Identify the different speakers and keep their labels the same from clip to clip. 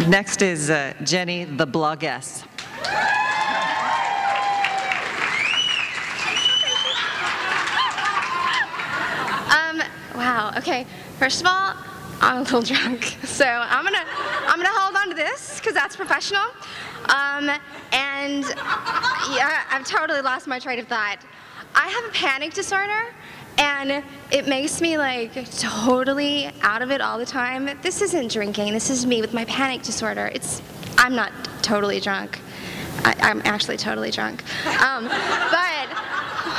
Speaker 1: Next is Jenny, the Bloggess.
Speaker 2: Wow. Okay. First of all, I'm a little drunk, so I'm gonna hold on to this because that's professional. And yeah, I've totally lost my train of thought. I have a panic disorder, and it makes me like totally out of it all the time. This isn't drinking. This is me with my panic disorder. I'm not totally drunk. I'm actually totally drunk. But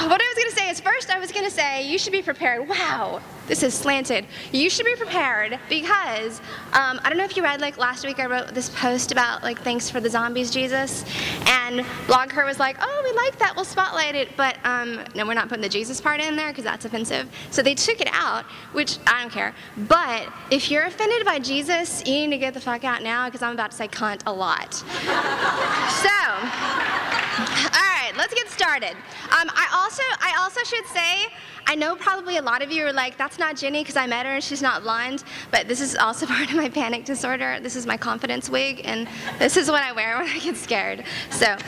Speaker 2: what I was going to say is, first I was going to say you should be prepared. Wow, this is slanted. You should be prepared because I don't know if you read, like last week I wrote this post about like thanks for the zombies, Jesus, and BlogHer was like, oh, we like that, we'll spotlight it, but no, we're not putting the Jesus part in there because that's offensive. So they took it out, which I don't care. But if you're offended by Jesus, you need to get the fuck out now because I'm about to say cunt a lot. So, all right, let's get started. I also should say, I know probably a lot of you are like, that's not Jenny because I met her and she's not blonde, but this is also part of my panic disorder. This is my confidence wig, and this is what I wear when I get scared. So, okay.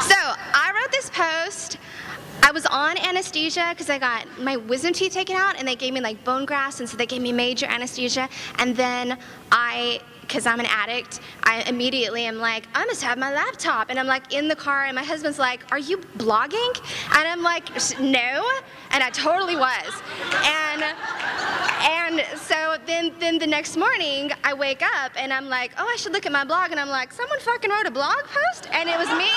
Speaker 2: So, I wrote this post. I was on anesthesia because I got my wisdom teeth taken out, and they gave me like bone grafts, and so they gave me major anesthesia, and then because I'm an addict, I immediately am like, I must have my laptop. And I'm like in the car, and my husband's like, are you blogging? And I'm like, no. And I totally was. And so then the next morning, I wake up, and I'm like, oh, I should look at my blog. And I'm like, someone fucking wrote a blog post? And it was me.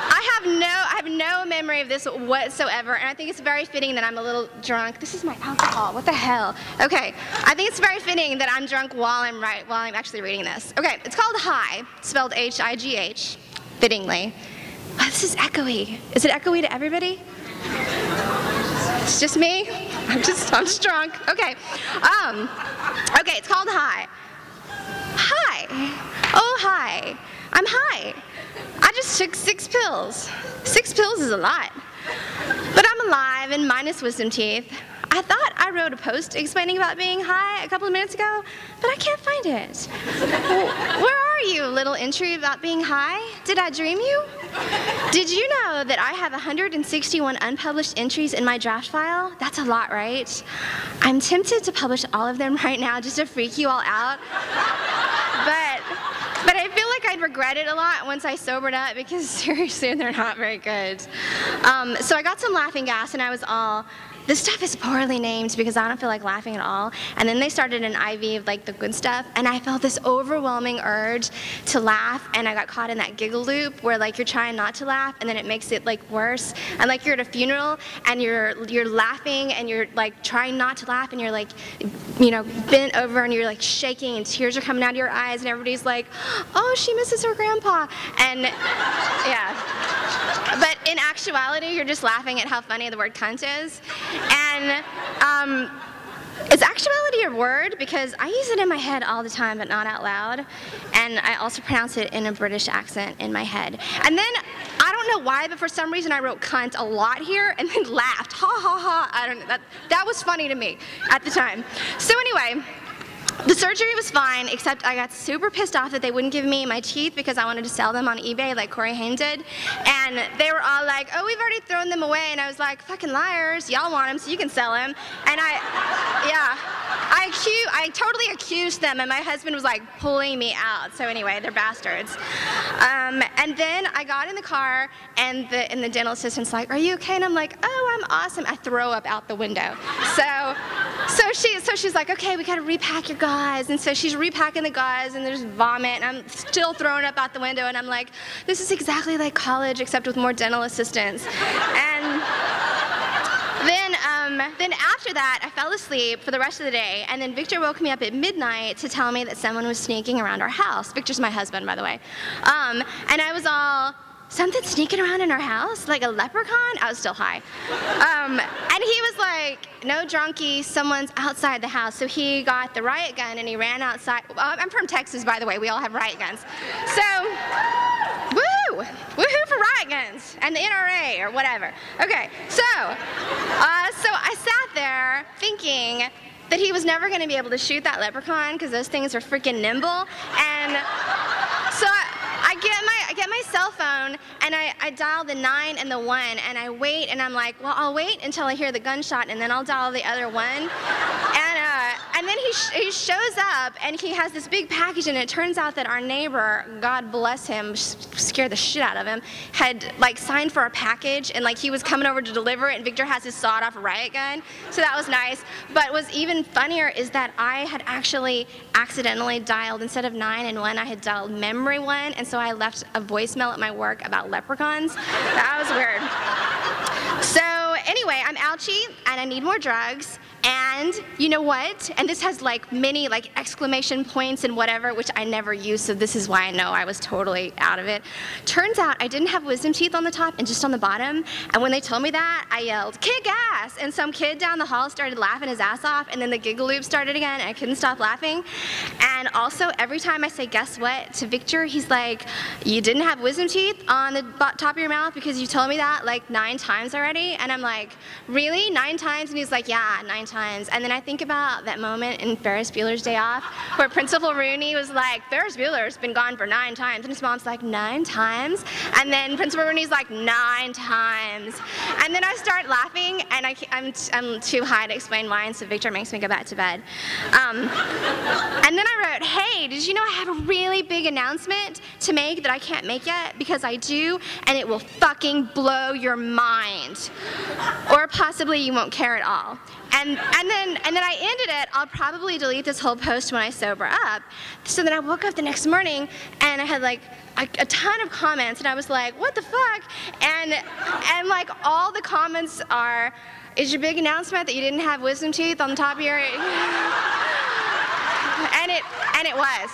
Speaker 2: I have no memory of this whatsoever, and I think it's very fitting that I'm a little drunk. This is my alcohol. What the hell? Okay, I think it's very fitting that I'm drunk while I'm actually reading this. Okay, it's called Hi, spelled H-I-G-H, fittingly. Oh, this is echoey. Is it echoey to everybody? It's just me. I'm just drunk. Okay. Okay, it's called Hi. Hi. Oh, hi. I'm high. I just took 6 pills. 6 pills is a lot. But I'm alive and minus wisdom teeth. I thought I wrote a post explaining about being high a couple of minutes ago, but I can't find it. Where are you, little entry about being high? Did I dream you? Did you know that I have 161 unpublished entries in my draft file? That's a lot, right? I'm tempted to publish all of them right now just to freak you all out. But I feel like I'd regret it a lot once I sobered up because seriously, they're not very good. So I got some laughing gas and I was all, this stuff is poorly named because I don't feel like laughing at all. And then they started an IV of like the good stuff, and I felt this overwhelming urge to laugh, and I got caught in that giggle loop where like you're trying not to laugh and then it makes it like worse. And like you're at a funeral and you're laughing and you're like trying not to laugh and you're like, you know, bent over and you're like shaking and tears are coming out of your eyes and everybody's like, oh, she misses her grandpa. And yeah. But in actuality, you're just laughing at how funny the word cunt is. And is actuality a word? Because I use it in my head all the time, but not out loud. And I also pronounce it in a British accent in my head. And then, I don't know why, but for some reason I wrote cunt a lot here and then laughed. Ha ha ha. I don't know. That was funny to me at the time. So anyway, the surgery was fine, except I got super pissed off that they wouldn't give me my teeth because I wanted to sell them on eBay like Corey Haim did. And they were all like, oh, we've already thrown them away. And I was like, fucking liars, y'all want them so you can sell them. And I totally accused them, and my husband was like pulling me out. So anyway, they're bastards. And then I got in the car, and the dental assistant's like, are you okay? And I'm like, oh, I'm awesome. I throw up out the window. So she's like, okay, we gotta repack your gauze. And so she's repacking the gauze, and there's vomit, and I'm still throwing up out the window, and I'm like, this is exactly like college, except with more dental assistants. And then after that, I fell asleep for the rest of the day, and then Victor woke me up at midnight to tell me that someone was sneaking around our house. Victor's my husband, by the way. And I was all, something sneaking around in our house? Like a leprechaun? I was still high. And he was like, no, drunkie, someone's outside the house. So he got the riot gun and he ran outside. I'm from Texas, by the way. We all have riot guns. So, woo! Woohoo for riot guns and the NRA or whatever. Okay, so I sat there thinking, that he was never going to be able to shoot that leprechaun because those things are freaking nimble. And so I get my cell phone and I dial the 9 and the 1 and I wait and I'm like, well, I'll wait until I hear the gunshot and then I'll dial the other 1. And then he shows up and he has this big package and it turns out that our neighbor, God bless him, scared the shit out of him, had like signed for a package and like he was coming over to deliver it and Victor has his sawed-off riot gun. So that was nice. But what's even funnier is that I had actually accidentally dialed, instead of 9 and 1, I had dialed memory 1, and so I left a voicemail at my work about leprechauns. That was weird. So anyway, I'm ouchie and I need more drugs. And you know what? And this has like many like exclamation points and whatever, which I never use, so this is why I know I was totally out of it. Turns out I didn't have wisdom teeth on the top and just on the bottom. And when they told me that, I yelled, "Kick ass!" And some kid down the hall started laughing his ass off, and then the giggle loop started again, and I couldn't stop laughing. And also, every time I say "guess what" to Victor, he's like, "You didn't have wisdom teeth on the top of your mouth because you told me that like 9 times already?" And I'm like, "Really? 9 times?" And he's like, "Yeah, 9 times. And then I think about that moment in Ferris Bueller's Day Off where Principal Rooney was like, "Ferris Bueller's been gone for 9 times. And his mom's like, "9 times? And then Principal Rooney's like, "9 times. And then I start laughing, and I'm too high to explain why, and so Victor makes me go back to bed. And then I wrote, "Hey, did you know I have a really big announcement to make that I can't make yet? Because I do, and it will fucking blow your mind. Or possibly you won't care at all." And then I ended it, "I'll probably delete this whole post when I sober up." So then I woke up the next morning and I had like a ton of comments and I was like, "What the fuck?" And like all the comments are, "Is your big announcement that you didn't have wisdom teeth on the top of your..." And it was.